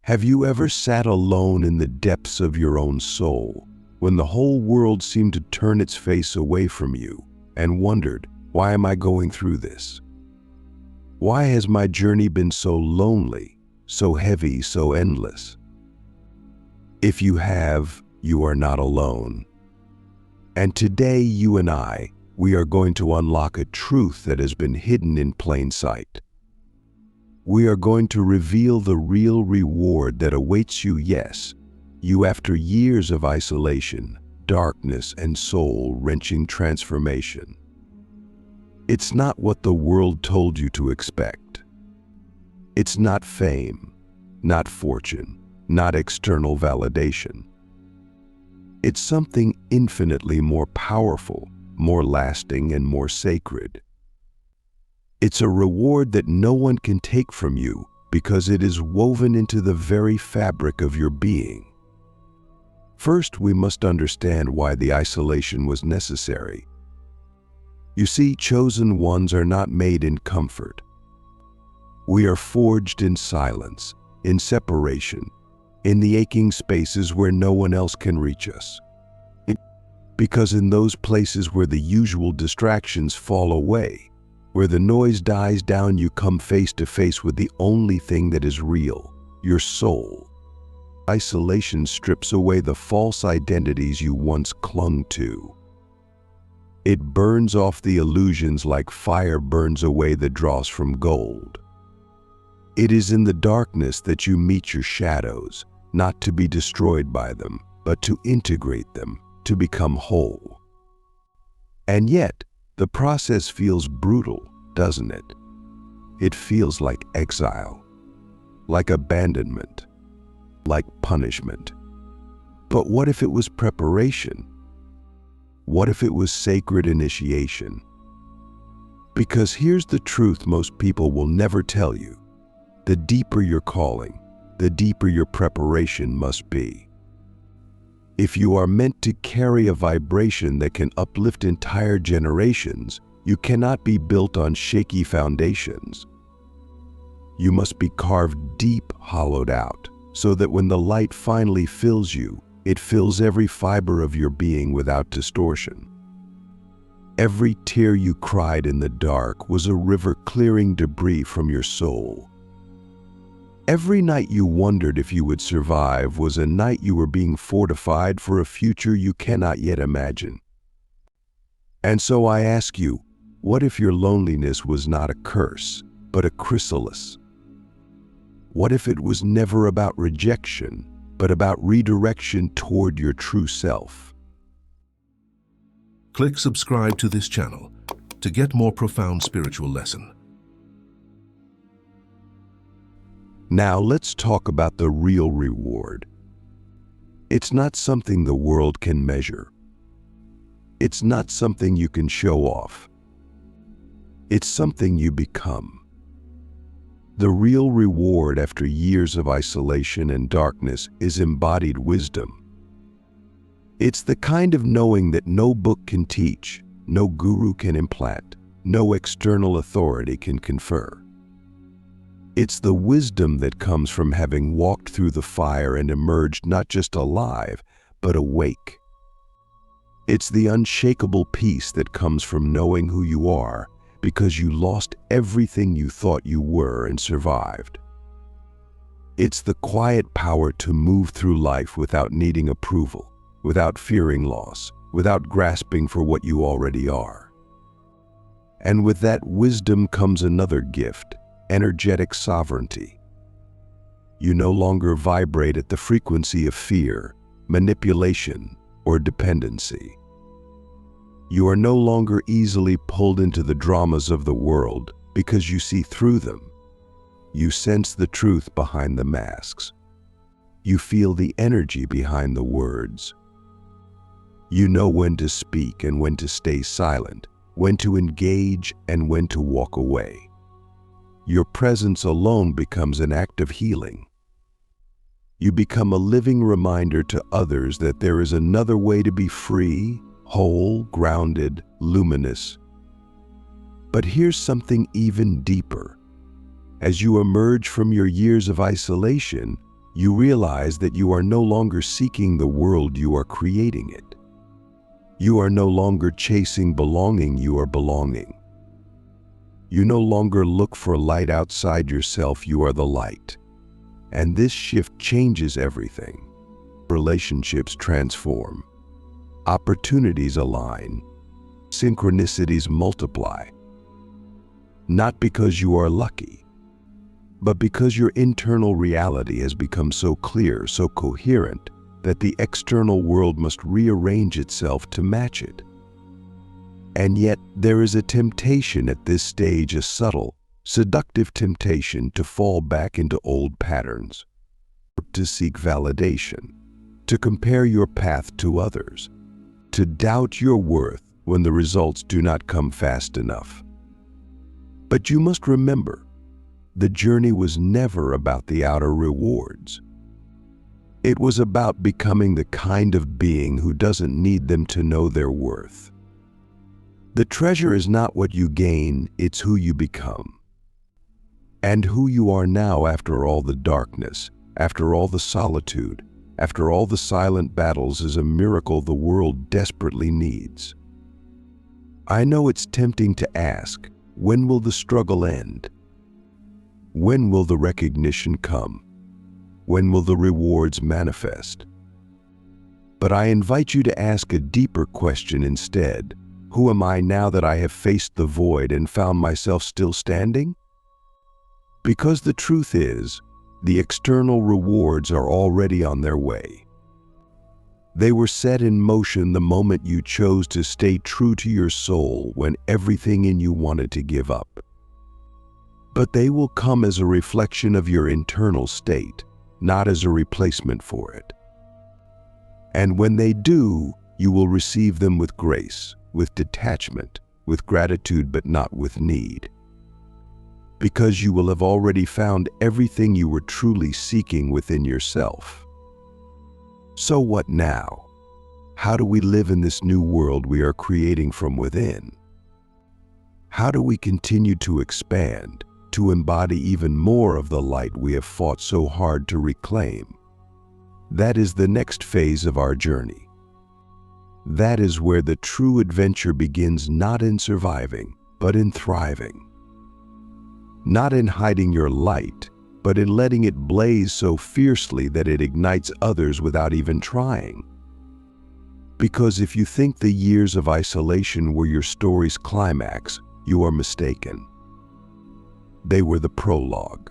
Have you ever sat alone in the depths of your own soul, when the whole world seemed to turn its face away from you, and wondered, why am I going through this? Why has my journey been so lonely, so heavy, so endless? If you have, you are not alone. And today, you and I, we are going to unlock a truth that has been hidden in plain sight. We are going to reveal the real reward that awaits you, yes, you after years of isolation, darkness, and soul-wrenching transformation. It's not what the world told you to expect. It's not fame, not fortune, not external validation. It's something infinitely more powerful, more lasting, and more sacred. It's a reward that no one can take from you because it is woven into the very fabric of your being. First, we must understand why the isolation was necessary. You see, chosen ones are not made in comfort. We are forged in silence, in separation, in the aching spaces where no one else can reach us. Because in those places where the usual distractions fall away, where the noise dies down, you come face to face with the only thing that is real, your soul. Isolation strips away the false identities you once clung to. It burns off the illusions like fire burns away the dross from gold. It is in the darkness that you meet your shadows, not to be destroyed by them, but to integrate them, to become whole. And yet, the process feels brutal, doesn't it? It feels like exile, like abandonment, like punishment. But what if it was preparation? What if it was sacred initiation? Because here's the truth most people will never tell you. The deeper your calling, the deeper your preparation must be. If you are meant to carry a vibration that can uplift entire generations, you cannot be built on shaky foundations. You must be carved deep, hollowed out, so that when the light finally fills you, it fills every fiber of your being without distortion. Every tear you cried in the dark was a river clearing debris from your soul. Every night you wondered if you would survive was a night you were being fortified for a future you cannot yet imagine. And so I ask you, what if your loneliness was not a curse, but a chrysalis? What if it was never about rejection, but about redirection toward your true self? Click subscribe to this channel to get more profound spiritual lesson. Now let's talk about the real reward. It's not something the world can measure. It's not something you can show off. It's something you become. The real reward after years of isolation and darkness is embodied wisdom. It's the kind of knowing that no book can teach, no guru can implant, no external authority can confer. It's the wisdom that comes from having walked through the fire and emerged not just alive, but awake. It's the unshakable peace that comes from knowing who you are because you lost everything you thought you were and survived. It's the quiet power to move through life without needing approval, without fearing loss, without grasping for what you already are. And with that wisdom comes another gift, energetic sovereignty. You no longer vibrate at the frequency of fear, manipulation, or dependency. You are no longer easily pulled into the dramas of the world because you see through them. You sense the truth behind the masks. You feel the energy behind the words. You know when to speak and when to stay silent, when to engage and when to walk away. Your presence alone becomes an act of healing. You become a living reminder to others that there is another way to be free, whole, grounded, luminous. But here's something even deeper. As you emerge from your years of isolation, you realize that you are no longer seeking the world, you are creating it. You are no longer chasing belonging, you are belonging. You no longer look for light outside yourself, you are the light. And this shift changes everything. Relationships transform. Opportunities align. Synchronicities multiply. Not because you are lucky, but because your internal reality has become so clear, so coherent, that the external world must rearrange itself to match it. And yet, there is a temptation at this stage, a subtle, seductive temptation to fall back into old patterns, to seek validation, to compare your path to others, to doubt your worth when the results do not come fast enough. But you must remember, the journey was never about the outer rewards. It was about becoming the kind of being who doesn't need them to know their worth. The treasure is not what you gain, it's who you become. And who you are now after all the darkness, after all the solitude, after all the silent battles is a miracle the world desperately needs. I know it's tempting to ask, when will the struggle end? When will the recognition come? When will the rewards manifest? But I invite you to ask a deeper question instead. Who am I now that I have faced the void and found myself still standing? Because the truth is, the external rewards are already on their way. They were set in motion the moment you chose to stay true to your soul when everything in you wanted to give up. But they will come as a reflection of your internal state, not as a replacement for it. And when they do, you will receive them with grace, with detachment, with gratitude, but not with need. Because you will have already found everything you were truly seeking within yourself. So what now? How do we live in this new world we are creating from within? How do we continue to expand, to embody even more of the light we have fought so hard to reclaim? That is the next phase of our journey. That is where the true adventure begins, not in surviving, but in thriving. Not in hiding your light, but in letting it blaze so fiercely that it ignites others without even trying. Because if you think the years of isolation were your story's climax, you are mistaken. They were the prologue.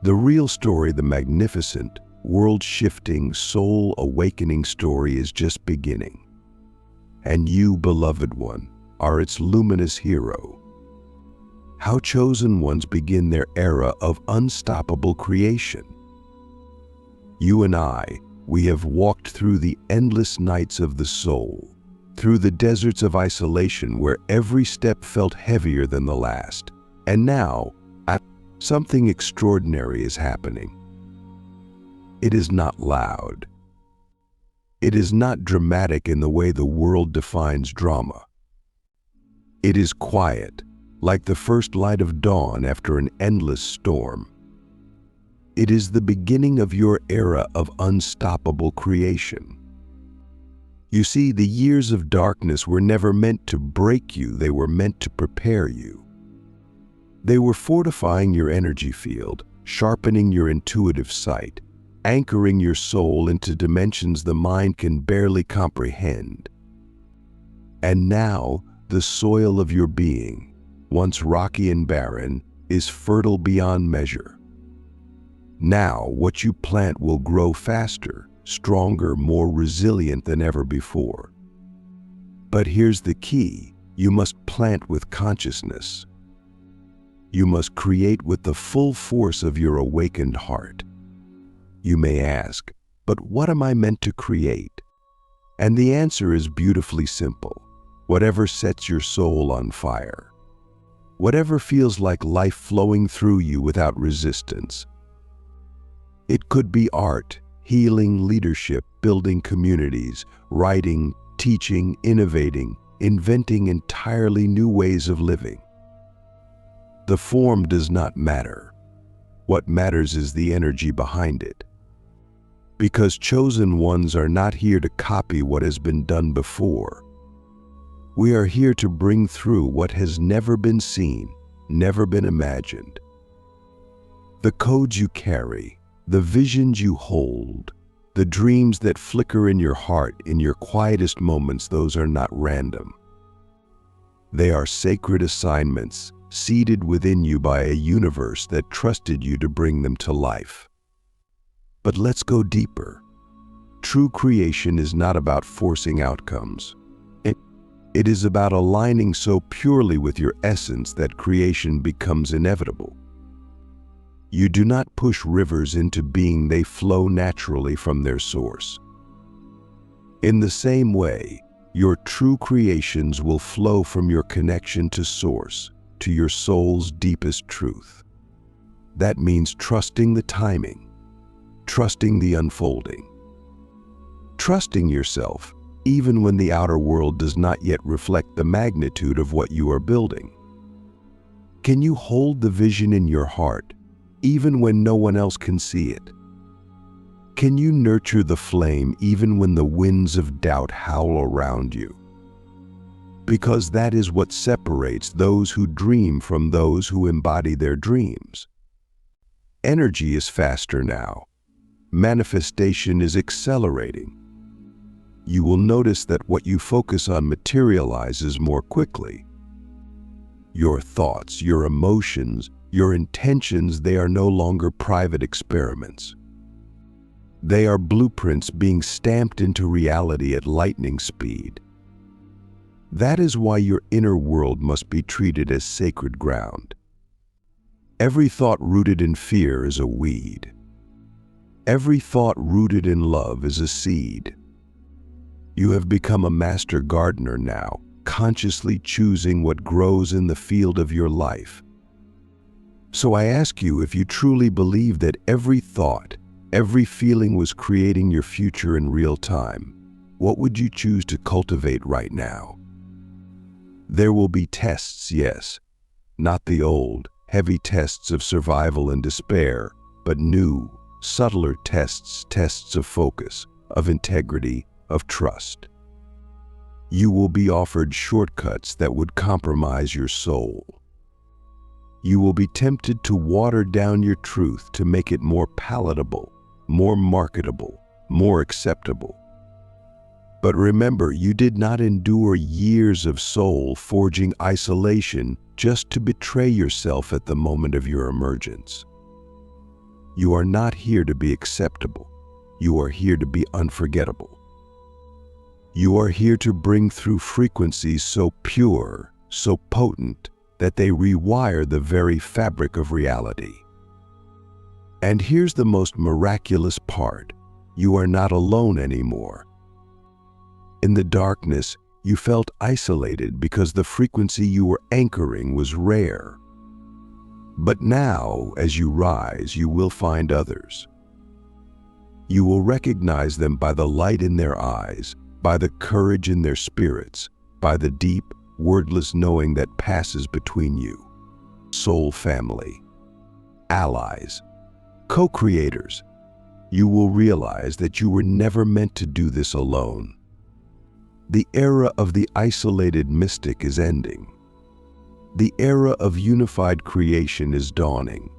The real story, the magnificent, world-shifting, soul-awakening story is just beginning. And you, beloved one, are its luminous hero. How chosen ones begin their era of unstoppable creation. You and I, we have walked through the endless nights of the soul, through the deserts of isolation where every step felt heavier than the last. And now, something extraordinary is happening. It is not loud. It is not dramatic in the way the world defines drama. It is quiet, like the first light of dawn after an endless storm. It is the beginning of your era of unstoppable creation. You see, the years of darkness were never meant to break you, they were meant to prepare you. They were fortifying your energy field, sharpening your intuitive sight, anchoring your soul into dimensions the mind can barely comprehend. And now, the soil of your being, once rocky and barren, is fertile beyond measure. Now, what you plant will grow faster, stronger, more resilient than ever before. But here's the key: you must plant with consciousness. You must create with the full force of your awakened heart. You may ask, but what am I meant to create? And the answer is beautifully simple: whatever sets your soul on fire. Whatever feels like life flowing through you without resistance. It could be art, healing, leadership, building communities, writing, teaching, innovating, inventing entirely new ways of living. The form does not matter. What matters is the energy behind it. Because chosen ones are not here to copy what has been done before. We are here to bring through what has never been seen, never been imagined. The codes you carry, the visions you hold, the dreams that flicker in your heart in your quietest moments, those are not random. They are sacred assignments seeded within you by a universe that trusted you to bring them to life. But let's go deeper. True creation is not about forcing outcomes. It is about aligning so purely with your essence that creation becomes inevitable. You do not push rivers into being, they flow naturally from their source. In the same way, your true creations will flow from your connection to source, to your soul's deepest truth. That means trusting the timing, trusting the unfolding, trusting yourself even when the outer world does not yet reflect the magnitude of what you are building. Can you hold the vision in your heart even when no one else can see it? Can you nurture the flame even when the winds of doubt howl around you? Because that is what separates those who dream from those who embody their dreams. Energy is faster now. Manifestation is accelerating. You will notice that what you focus on materializes more quickly. Your thoughts, your emotions, your intentions, they are no longer private experiments. They are blueprints being stamped into reality at lightning speed. That is why your inner world must be treated as sacred ground. Every thought rooted in fear is a weed. Every thought rooted in love is a seed. You have become a master gardener now, consciously choosing what grows in the field of your life. So I ask you, if you truly believe that every thought, every feeling was creating your future in real time, what would you choose to cultivate right now? There will be tests, yes, not the old, heavy tests of survival and despair, but new, subtler tests, tests of focus, of integrity, of trust. You will be offered shortcuts that would compromise your soul. You will be tempted to water down your truth to make it more palatable, more marketable, more acceptable. But remember, you did not endure years of soul-forging isolation just to betray yourself at the moment of your emergence. You are not here to be acceptable. You are here to be unforgettable. You are here to bring through frequencies so pure, so potent, that they rewire the very fabric of reality. And here's the most miraculous part. You are not alone anymore. In the darkness, you felt isolated because the frequency you were anchoring was rare. But now, as you rise, you will find others. You will recognize them by the light in their eyes, by the courage in their spirits, by the deep, wordless knowing that passes between you. Soul family, allies, co-creators. You will realize that you were never meant to do this alone. The era of the isolated mystic is ending. The era of unified creation is dawning.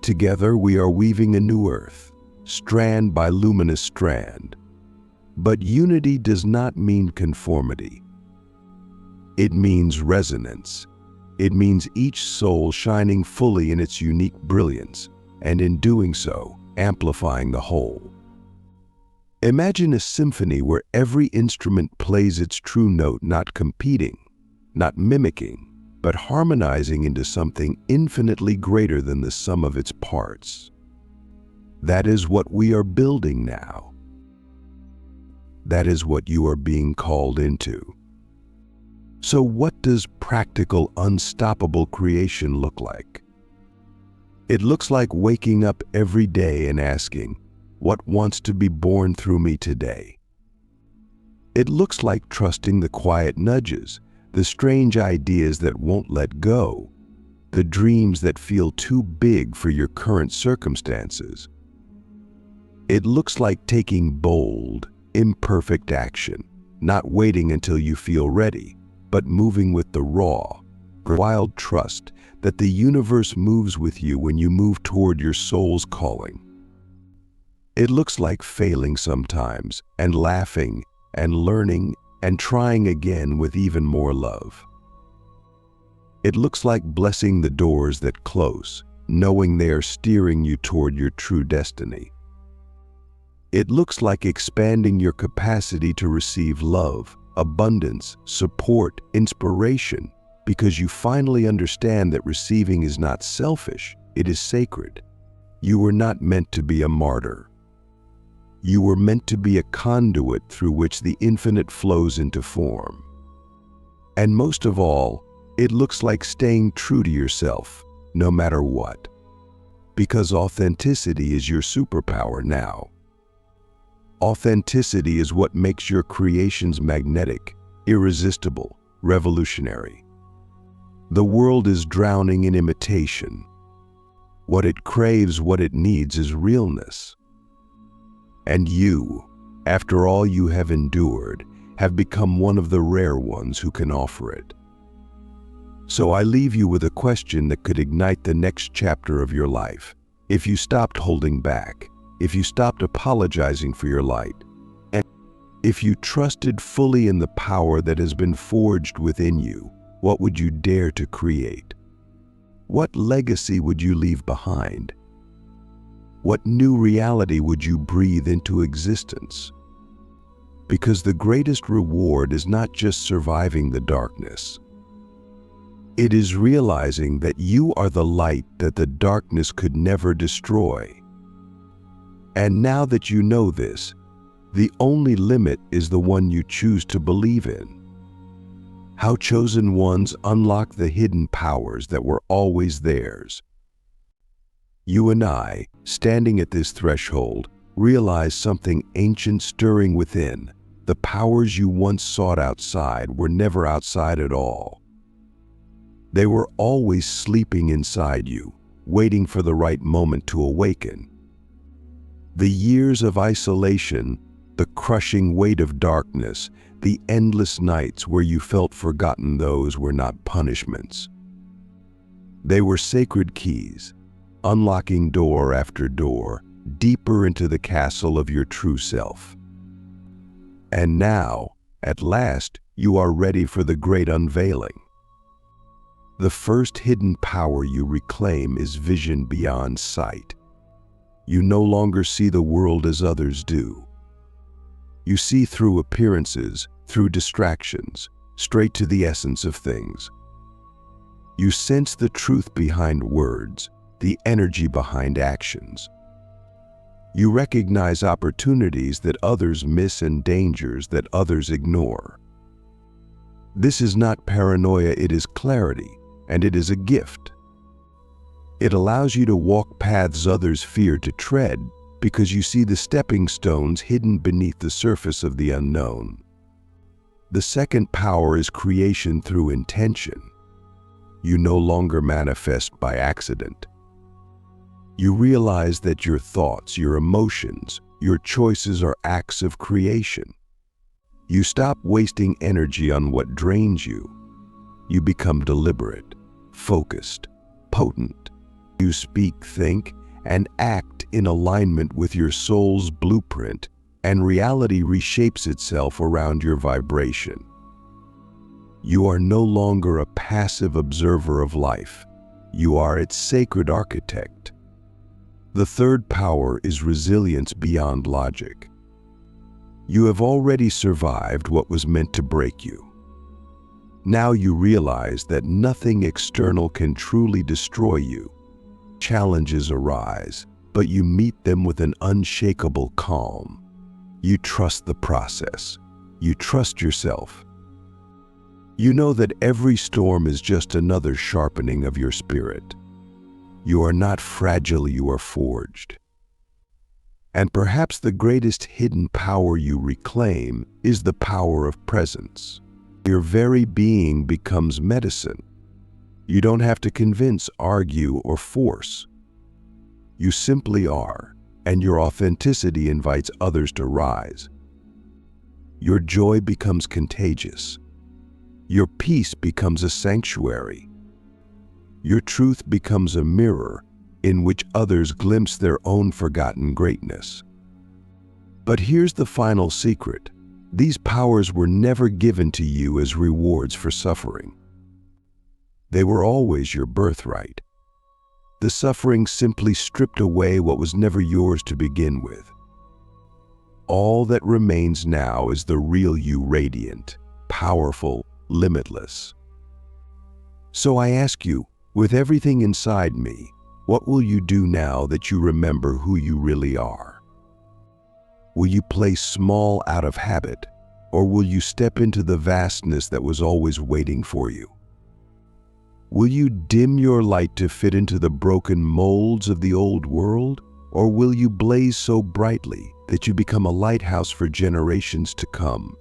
Together we are weaving a new earth, strand by luminous strand. But unity does not mean conformity. It means resonance. It means each soul shining fully in its unique brilliance, and in doing so, amplifying the whole. Imagine a symphony where every instrument plays its true note, not competing, not mimicking, but harmonizing into something infinitely greater than the sum of its parts. That is what we are building now. That is what you are being called into. So what does practical, unstoppable creation look like? It looks like waking up every day and asking, what wants to be born through me today? It looks like trusting the quiet nudges, the strange ideas that won't let go, the dreams that feel too big for your current circumstances. It looks like taking bold, imperfect action, not waiting until you feel ready, but moving with the raw, wild trust that the universe moves with you when you move toward your soul's calling. It looks like failing sometimes, and laughing, and learning, and trying again with even more love. It looks like blessing the doors that close, knowing they are steering you toward your true destiny. It looks like expanding your capacity to receive love, abundance, support, inspiration, because you finally understand that receiving is not selfish, it is sacred. You were not meant to be a martyr. You were meant to be a conduit through which the infinite flows into form. And most of all, it looks like staying true to yourself, no matter what. Because authenticity is your superpower now. Authenticity is what makes your creations magnetic, irresistible, revolutionary. The world is drowning in imitation. What it craves, what it needs is realness. And you, after all you have endured, have become one of the rare ones who can offer it. So I leave you with a question that could ignite the next chapter of your life. If you stopped holding back, if you stopped apologizing for your light, and if you trusted fully in the power that has been forged within you, what would you dare to create? What legacy would you leave behind? What new reality would you breathe into existence? Because the greatest reward is not just surviving the darkness. It is realizing that you are the light that the darkness could never destroy. And now that you know this, the only limit is the one you choose to believe in. How chosen ones unlock the hidden powers that were always theirs. You and I, standing at this threshold, realize something ancient stirring within. The powers you once sought outside were never outside at all. They were always sleeping inside you, waiting for the right moment to awaken. The years of isolation, the crushing weight of darkness, the endless nights where you felt forgotten, those were not punishments. They were sacred keys, unlocking door after door, deeper into the castle of your true self. And now, at last, you are ready for the great unveiling. The first hidden power you reclaim is vision beyond sight. You no longer see the world as others do. You see through appearances, through distractions, straight to the essence of things. You sense the truth behind words, the energy behind actions. You recognize opportunities that others miss and dangers that others ignore. This is not paranoia, it is clarity, and it is a gift. It allows you to walk paths others fear to tread because you see the stepping stones hidden beneath the surface of the unknown. The second power is creation through intention. You no longer manifest by accident. You realize that your thoughts, your emotions, your choices are acts of creation. You stop wasting energy on what drains you. You become deliberate, focused, potent. You speak, think, and act in alignment with your soul's blueprint, and reality reshapes itself around your vibration. You are no longer a passive observer of life. You are its sacred architect. The third power is resilience beyond logic. You have already survived what was meant to break you. Now you realize that nothing external can truly destroy you. Challenges arise, but you meet them with an unshakable calm. You trust the process. You trust yourself. You know that every storm is just another sharpening of your spirit. You are not fragile, you are forged. And perhaps the greatest hidden power you reclaim is the power of presence. Your very being becomes medicine. You don't have to convince, argue, or force. You simply are, and your authenticity invites others to rise. Your joy becomes contagious. Your peace becomes a sanctuary. Your truth becomes a mirror in which others glimpse their own forgotten greatness. But here's the final secret. These powers were never given to you as rewards for suffering. They were always your birthright. The suffering simply stripped away what was never yours to begin with. All that remains now is the real you, radiant, powerful, limitless. So I ask you, with everything inside me, what will you do now that you remember who you really are? Will you play small out of habit, or will you step into the vastness that was always waiting for you? Will you dim your light to fit into the broken molds of the old world, or will you blaze so brightly that you become a lighthouse for generations to come,